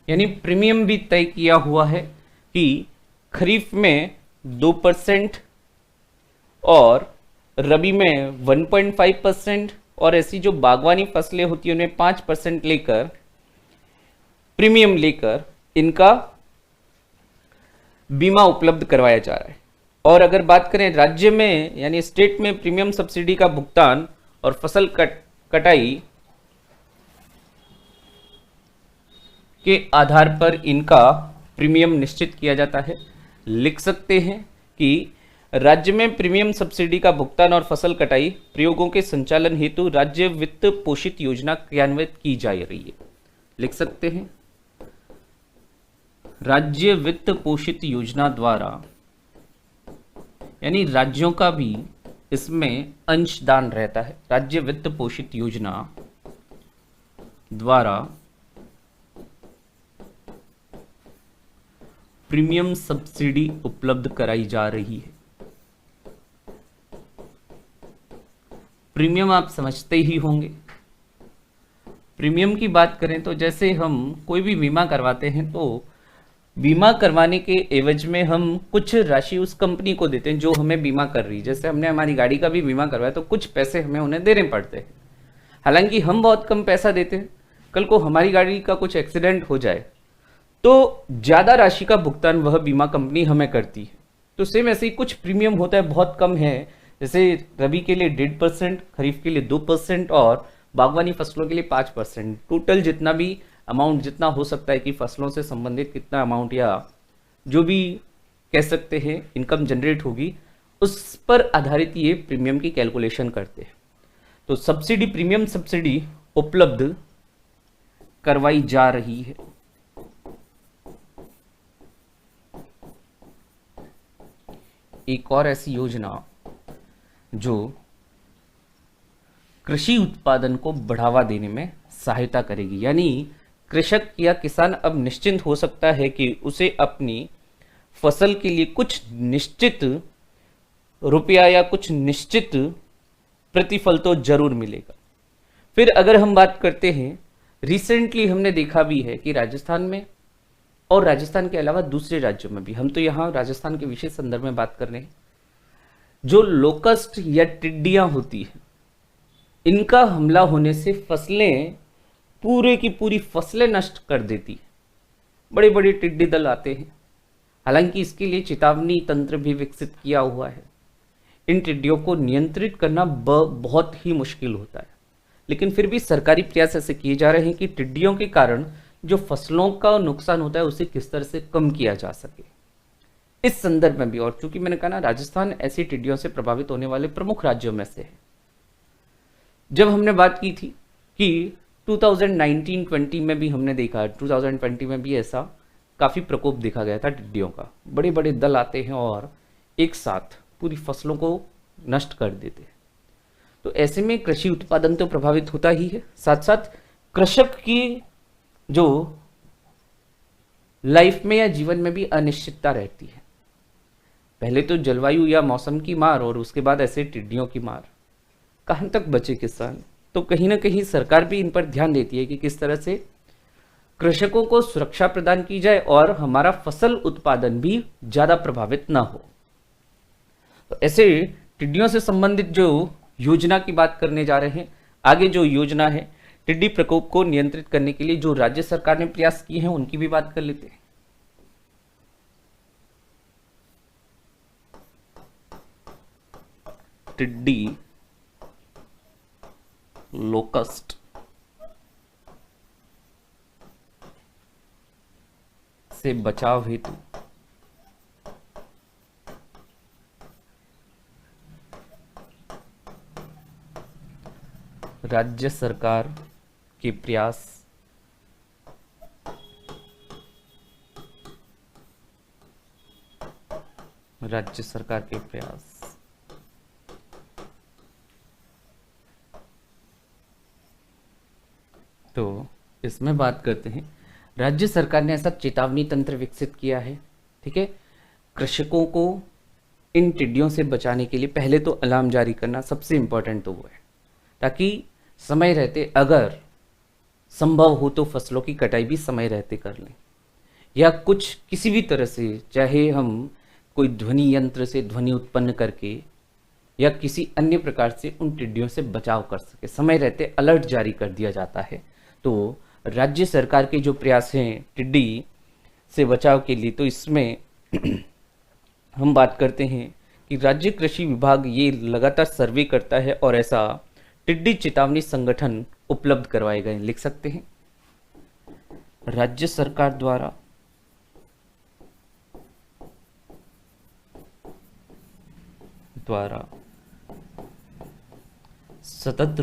यानी प्रीमियम भी तय किया हुआ है कि खरीफ में 2% और रबी में 1.5% और ऐसी जो बागवानी फसलें होती हैं उन्हें 5% लेकर प्रीमियम लेकर इनका बीमा उपलब्ध करवाया जा रहा है। और अगर बात करें राज्य में यानी स्टेट में प्रीमियम सब्सिडी का भुगतान और फसल कटाई के आधार पर इनका प्रीमियम निश्चित किया जाता है। लिख सकते हैं कि राज्य में प्रीमियम सब्सिडी का भुगतान और फसल कटाई प्रयोगों के संचालन हेतु राज्य वित्त पोषित योजना क्रियान्वित की जा रही है। लिख सकते हैं राज्य वित्त पोषित योजना द्वारा, यानी राज्यों का भी इसमें अंशदान रहता है। राज्य वित्त पोषित योजना द्वारा प्रीमियम सब्सिडी उपलब्ध कराई जा रही है। प्रीमियम आप समझते ही होंगे। प्रीमियम की बात करें तो जैसे हम कोई भी बीमा करवाते हैं तो बीमा करवाने के एवज में हम कुछ राशि उस कंपनी को देते हैं जो हमें बीमा कर रही है। जैसे हमने हमारी गाड़ी का भी बीमा करवाया तो कुछ पैसे हमें उन्हें देने पड़ते हैं। हालांकि हम बहुत कम पैसा देते हैं, कल को हमारी गाड़ी का कुछ एक्सीडेंट हो जाए तो ज़्यादा राशि का भुगतान वह बीमा कंपनी हमें करती है। तो सेम ऐसे ही कुछ प्रीमियम होता है, बहुत कम है। जैसे रबी के लिए 1.5%, खरीफ के लिए 2% और बागवानी फसलों के लिए 5%। टोटल जितना भी अमाउंट जितना हो सकता है कि फसलों से संबंधित कितना अमाउंट या जो भी कह सकते हैं इनकम जनरेट होगी, उस पर आधारित ये प्रीमियम की कैलकुलेशन करते हैं। तो सब्सिडी, प्रीमियम सब्सिडी उपलब्ध करवाई जा रही है। एक और ऐसी योजना जो कृषि उत्पादन को बढ़ावा देने में सहायता करेगी, यानी कृषक या किसान अब निश्चिंत हो सकता है कि उसे अपनी फसल के लिए कुछ निश्चित रुपया या कुछ निश्चित प्रतिफल तो जरूर मिलेगा। फिर अगर हम बात करते हैं, रिसेंटली हमने देखा भी है कि राजस्थान में और राजस्थान के अलावा दूसरे राज्यों में भी, हम तो यहाँ राजस्थान के विशेष संदर्भ में बात कर रहे हैं, जो लोकस्ट या टिड्डियां होती है इनका हमला होने से फसलें, पूरे की पूरी फसलें नष्ट कर देती है। बड़े बड़े टिड्डी दल आते हैं। हालांकि इसके लिए चेतावनी तंत्र भी विकसित किया हुआ है। इन टिड्डियों को नियंत्रित करना बहुत ही मुश्किल होता है, लेकिन फिर भी सरकारी प्रयास ऐसे किए जा रहे हैं कि टिड्डियों के कारण जो फसलों का नुकसान होता है उसे किस तरह से कम किया जा सके। इस संदर्भ में भी, और चूंकि मैंने कहा ना राजस्थान ऐसी टिड्डियों से प्रभावित होने वाले प्रमुख राज्यों में से है। जब हमने बात की थी कि 2019-20 में भी हमने देखा, 2020 में भी ऐसा काफी प्रकोप देखा गया था टिड्डियों का। बड़े बड़े दल आते हैं और एक साथ पूरी फसलों को नष्ट कर देते हैं। तो ऐसे में कृषि उत्पादन तो प्रभावित होता ही है, साथ साथ कृषक की जो लाइफ में या जीवन में भी अनिश्चितता रहती है। पहले तो जलवायु या मौसम की मार और उसके बाद ऐसे टिड्डियों की मार, कहाँ तक बचे किसान? तो कहीं ना कहीं सरकार भी इन पर ध्यान देती है कि किस तरह से कृषकों को सुरक्षा प्रदान की जाए और हमारा फसल उत्पादन भी ज्यादा प्रभावित ना हो। तो ऐसे टिड्डियों से संबंधित जो योजना की बात करने जा रहे हैं, आगे जो योजना है टिड्डी प्रकोप को नियंत्रित करने के लिए जो राज्य सरकार ने प्रयास किए हैं उनकी भी बात कर लेते हैं। टिड्डी लोकस्ट से बचाव हेतु राज्य सरकार के प्रयास राज्य सरकार के प्रयास तो इसमें बात करते हैं, राज्य सरकार ने ऐसा चेतावनी तंत्र विकसित किया है। ठीक है, कृषकों को इन टिड्डियों से बचाने के लिए पहले तो अलार्म जारी करना सबसे इंपॉर्टेंट तो वो है, ताकि समय रहते अगर संभव हो तो फसलों की कटाई भी समय रहते कर लें, या कुछ किसी भी तरह से, चाहे हम कोई ध्वनि यंत्र से ध्वनि उत्पन्न करके या किसी अन्य प्रकार से उन टिड्डियों से बचाव कर सके, समय रहते अलर्ट जारी कर दिया जाता है। तो राज्य सरकार के जो प्रयास हैं टिड्डी से बचाव के लिए, तो इसमें हम बात करते हैं कि राज्य कृषि विभाग ये लगातार सर्वे करता है और ऐसा टिड्डी चेतावनी संगठन उपलब्ध करवाए गए, लिख सकते हैं राज्य सरकार द्वारा सतत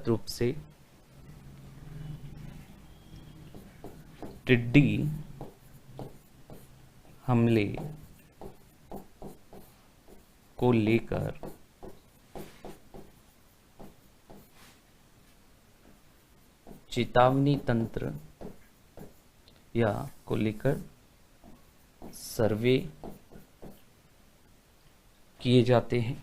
रूप से टिड्डी हमले को लेकर चेतावनी तंत्र या को लेकर सर्वे किए जाते हैं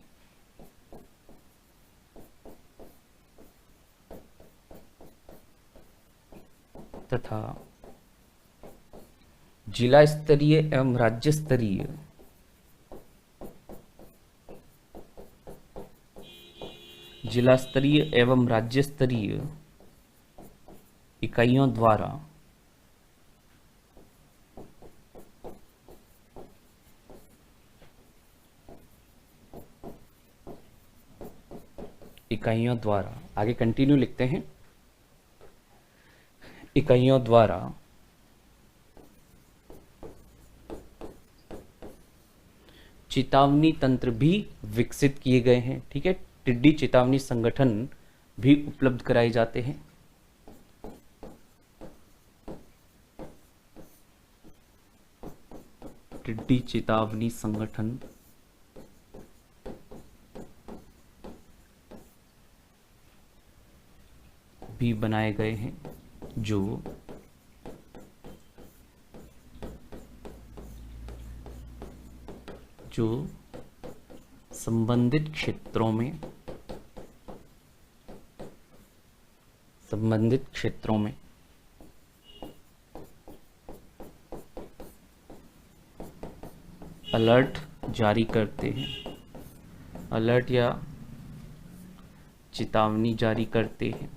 तथा जिला स्तरीय एवं राज्य स्तरीय एवं राज्य स्तरीय इकाइयों द्वारा आगे कंटिन्यू लिखते हैं, इकाइयों द्वारा चेतावनी तंत्र भी विकसित किए गए हैं। ठीक है, टिड्डी चेतावनी संगठन भी उपलब्ध कराए जाते हैं। टिड्डी चेतावनी संगठन भी बनाए गए हैं जो संबंधित क्षेत्रों में अलर्ट जारी करते हैं, अलर्ट या चेतावनी जारी करते हैं।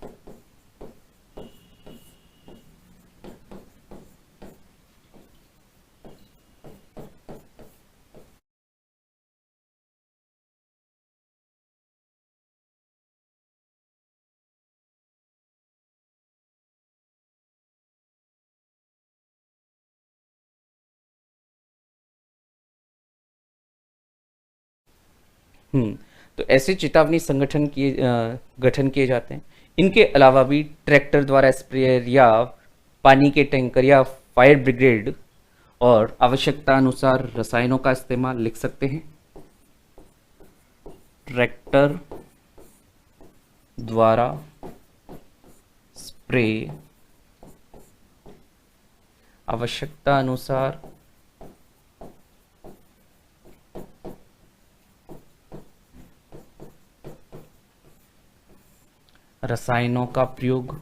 तो ऐसे चेतावनी संगठन गठन किए जाते हैं। इनके अलावा भी ट्रैक्टर द्वारा स्प्रेयर या पानी के टैंकर या फायर ब्रिगेड और आवश्यकता अनुसार रसायनों का इस्तेमाल, लिख सकते हैं ट्रैक्टर द्वारा स्प्रे, आवश्यकता अनुसार रसायनों का प्रयोग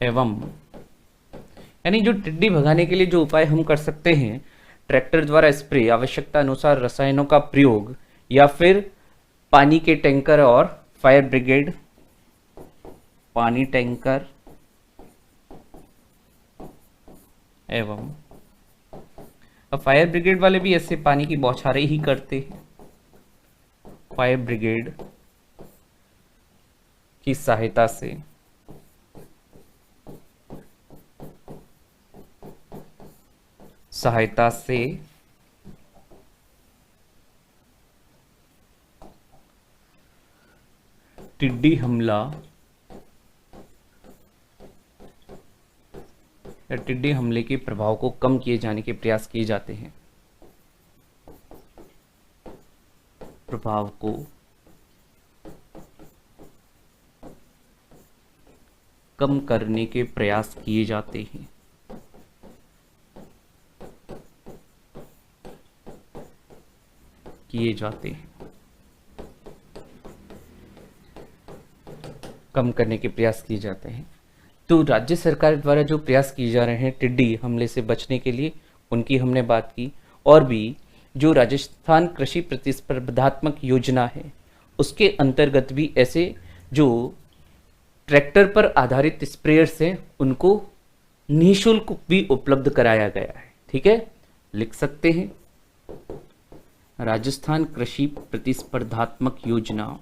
एवं, यानी जो टिड्डी भगाने के लिए जो उपाय हम कर सकते हैं, ट्रैक्टर द्वारा स्प्रे, आवश्यकता अनुसार रसायनों का प्रयोग, या फिर पानी के टैंकर और फायर ब्रिगेड, पानी टैंकर एवं, अब फायर ब्रिगेड वाले भी ऐसे पानी की बौछारें ही करते हैं। फायर ब्रिगेड की सहायता से टिड्डी हमला या टिड्डी हमले के प्रभाव को कम किए जाने के प्रयास किए जाते हैं। प्रभाव को कम करने के प्रयास किए जाते हैं। कम करने के प्रयास किए जाते हैं। तो राज्य सरकार द्वारा जो प्रयास किए जा रहे हैं टिड्डी हमले से बचने के लिए, उनकी हमने बात की। और भी जो राजस्थान कृषि प्रतिस्पर्धात्मक योजना है, उसके अंतर्गत भी ऐसे जो ट्रैक्टर पर आधारित स्प्रेयर्स हैं, उनको निःशुल्क भी उपलब्ध कराया गया है। ठीक है, लिख सकते हैं राजस्थान कृषि प्रतिस्पर्धात्मक योजना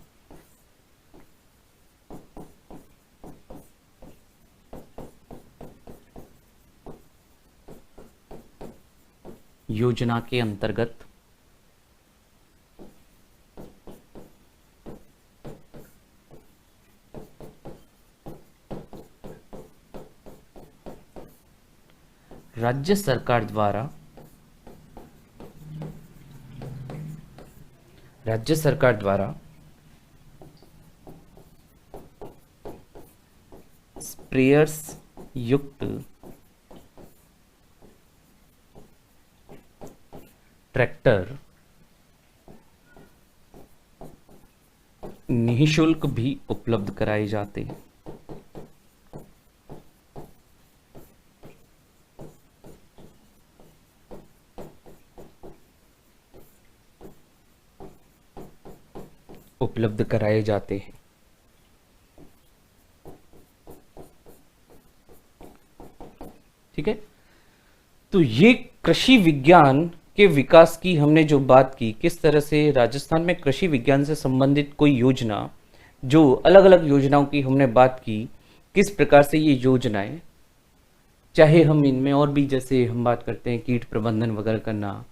के अंतर्गत राज्य सरकार द्वारा स्प्रेयर्स युक्त ट्रैक्टर निःशुल्क भी उपलब्ध कराए जाते हैं। ठीक है, तो ये कृषि विज्ञान के विकास की हमने जो बात की, किस तरह से राजस्थान में कृषि विज्ञान से संबंधित कोई योजना, जो अलग अलग योजनाओं की हमने बात की, किस प्रकार से ये योजनाएं, चाहे हम इनमें और भी जैसे हम बात करते हैं कीट प्रबंधन वगैरह करना,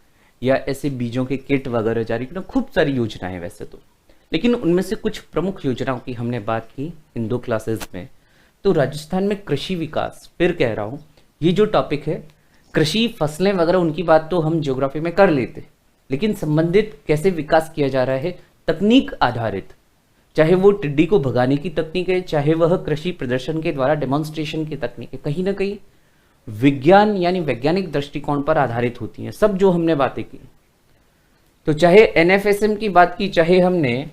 या ऐसे बीजों के किट वगैरह जारी करना, खूब सारी योजनाएं वैसे तो, लेकिन उनमें से कुछ प्रमुख योजनाओं की हमने बात की इन 2 क्लासेस में। तो राजस्थान में कृषि विकास, फिर कह रहा हूँ, ये जो टॉपिक है कृषि फसलें वगैरह, उनकी बात तो हम ज्योग्राफी में कर लेते, लेकिन संबंधित कैसे विकास किया जा रहा है तकनीक आधारित, चाहे वो टिड्डी को भगाने की तकनीक है, चाहे वह कृषि प्रदर्शन के द्वारा डेमोन्स्ट्रेशन की तकनीक है, कहीं ना कहीं विज्ञान यानी वैज्ञानिक दृष्टिकोण पर आधारित होती हैं सब जो हमने बातें की। तो चाहे एनएफएसएम की बात की, चाहे हमने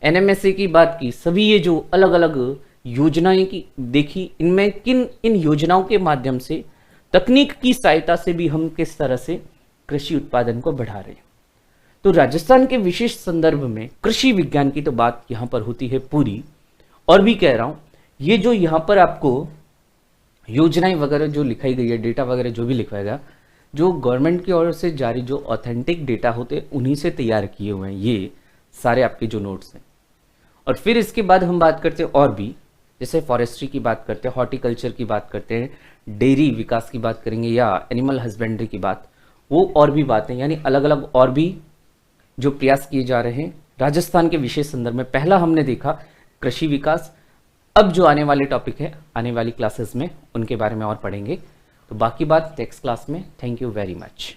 एनएमएसए की बात की, सभी ये जो अलग अलग योजनाएं की देखी, इनमें इन योजनाओं के माध्यम से तकनीक की सहायता से भी हम किस तरह से कृषि उत्पादन को बढ़ा रहे हैं। तो राजस्थान के विशेष संदर्भ में कृषि विज्ञान की तो बात यहाँ पर होती है पूरी। और भी कह रहा हूँ, ये जो यहाँ पर आपको योजनाएं वगैरह जो लिखाई गई है, डेटा वगैरह जो भी लिखवाया गया, जो गवर्नमेंट की ओर से जारी जो ऑथेंटिक डेटा होते हैं, उन्हीं से तैयार किए हुए हैं ये सारे आपके जो नोट्स हैं। और फिर इसके बाद हम बात करते हैं और भी, जैसे फॉरेस्ट्री की बात करते हैं, हॉर्टिकल्चर की बात करते हैं, डेयरी विकास की बात करेंगे, या एनिमल हस्बेंड्री की बात, वो और भी बातें, यानी अलग अलग और भी जो प्रयास किए जा रहे हैं राजस्थान के विशेष संदर्भ में। पहला हमने देखा कृषि विकास, अब जो आने वाले टॉपिक है आने वाली क्लासेस में उनके बारे में और पढ़ेंगे। तो बाकी बात नेक्स्ट क्लास में। Thank you very much.